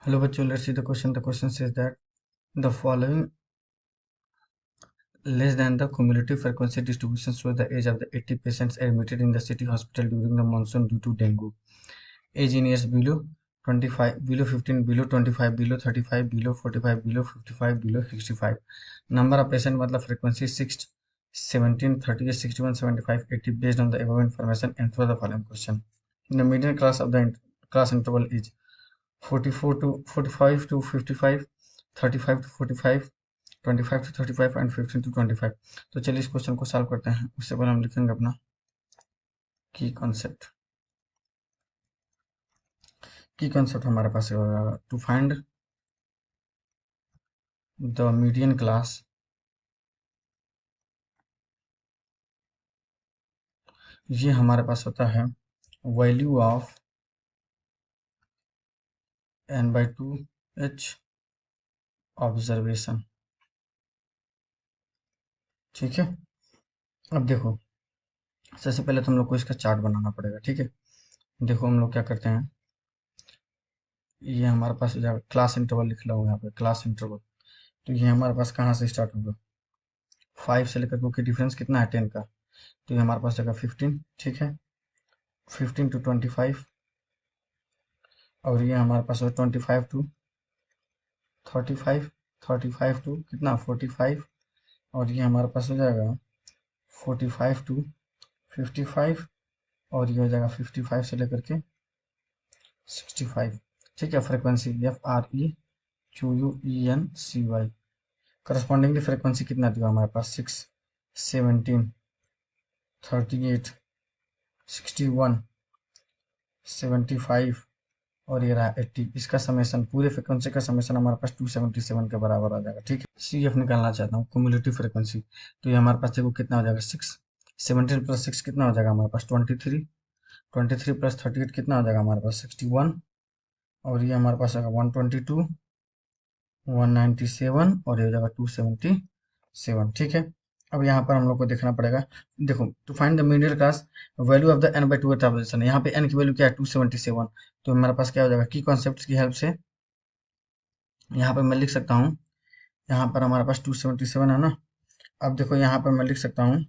Hello bachcho, let's see the question. The question says that the following less than the cumulative frequency distribution shows the age of the 80 patients admitted in the city hospital during the monsoon due to dengue. Age in years below 25, below 15, below 25, below 35, below 45, below 55, below 65. Number of patient मतलब frequency 6, 17, 38, 61, 75, 80 based on the above information. Answer the following question. The median class of the class interval is 44 to 45 to 55, 35 to 45, 25 to 35 and 15 to 25। तो चलिए इस question को solve करते हैं। उससे पहले हम लिखेंगे अपना की कॉन्सेप्ट। की कॉन्सेप्ट हमारे पास होगा to find the median class ये हमारे पास होता है वैल्यू ऑफ n/2h ऑब्जर्वेशन। ठीक है, अब देखो सबसे पहले तो हम लोग को इसका चार्ट बनाना पड़ेगा। ठीक है, देखो हम लोग क्या करते हैं, ये हमारे पास क्लास इंटरवल लिख लो यहाँ पे क्लास इंटरवल। तो ये हमारे पास कहाँ से स्टार्ट होगा, 5 से लेकर क्योंकि डिफरेंस कितना है 10 का, तो ये हमारे पास जगह 15। ठीक है, 15 to 25 और ये हमारे पास 25 to 35, 35 to कितना 45 और ये हमारे पास हो जाएगा 45 to 55 और ये हो जाएगा 55 से लेकर के 65। ठीक है, फ्रीक्वेंसी FREQUENCY। करस्पॉन्डिंगली फ्रीक्वेंसी कितना दिया हमारे पास 6, 17, 38, 61, 75 और ये रहा 80। इसका समेशन पूरे फ्रिक्वेंसी का समेशन हमारे पास 277 के बराबर आ जाएगा। ठीक है, CF निकालना चाहता हूँ क्यूमुलेटिव फ्रिक्वेंसी। तो ये हमारे पास देखो कितना हो जाएगा 6, 17 प्लस 6 कितना हो जाएगा हमारे पास 23, 23 प्लस 38 कितना हो जाएगा हमारे पास 61 और ये हमारे पास आएगा 122, 197 और ये हो जाएगा 277। ठीक है, अब यहाँ पर हम लोग को देखना पड़ेगा। देखो to find the middle class value of the n/2 transition, यहाँ पे n की वैल्यू क्या है 277। तो हमारे पास क्या हो जाएगा की कॉन्सेप्ट की हेल्प से यहाँ पे मैं लिख सकता हूँ, यहाँ पर हमारे पास 277 है ना। अब देखो यहाँ पर मैं लिख सकता हूँ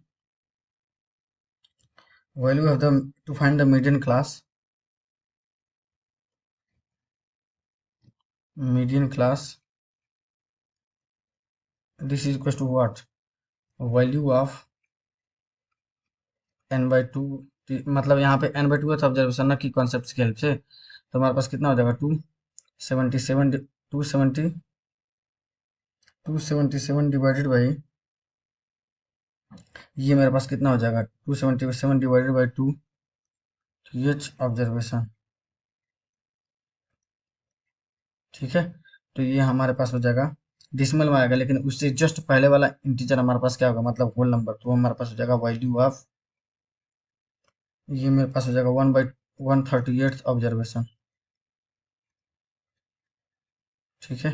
value of the to find the median class, median class this is equal to what, value of n/2। मतलब यहाँ पे n/2 है ऑब्जर्वेशन ना की कॉन्सेप्ट की हेल्प से। तो हमारे पास कितना हो जाएगा 277, 277 डिवाइडेड बाई ये मेरे पास कितना हो जाएगा 277 डिवाइडेड बाई 2h ऑब्जर्वेशन। ठीक है, तो ये हमारे पास हो जाएगा डिसिमल में आएगा, लेकिन उससे जस्ट पहले वाला इंटीजर हमारे पास क्या होगा मतलब होल नंबर। तो हमारे पास हो जाएगा वैल्यू ऑफ, ये मेरे पास हो जाएगा 1/138 ऑब्जर्वेशन। ठीक है,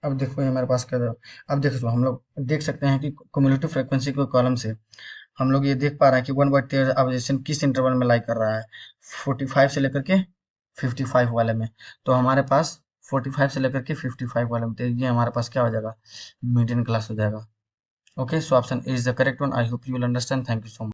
अब देखो ये मेरे पास क्या है। अब देखो हम लोग देख सकते हैं कि क्युमुलेटिव फ्रीक्वेंसी के कॉलम से हम लोग ये देख पा रहे हैं कि 1/13 ऑब्जर्वेशन किस इंटरवल में लाई कर रहा है, 45 से लेकर के 55 वाले में। तो हमारे पास 45 से लेकर के 55 वाले में, तो ये हमारे पास क्या हो जाएगा मीडियन क्लास हो जाएगा। Okay, so option is the correct one. I hope you will understand. Thank you so much.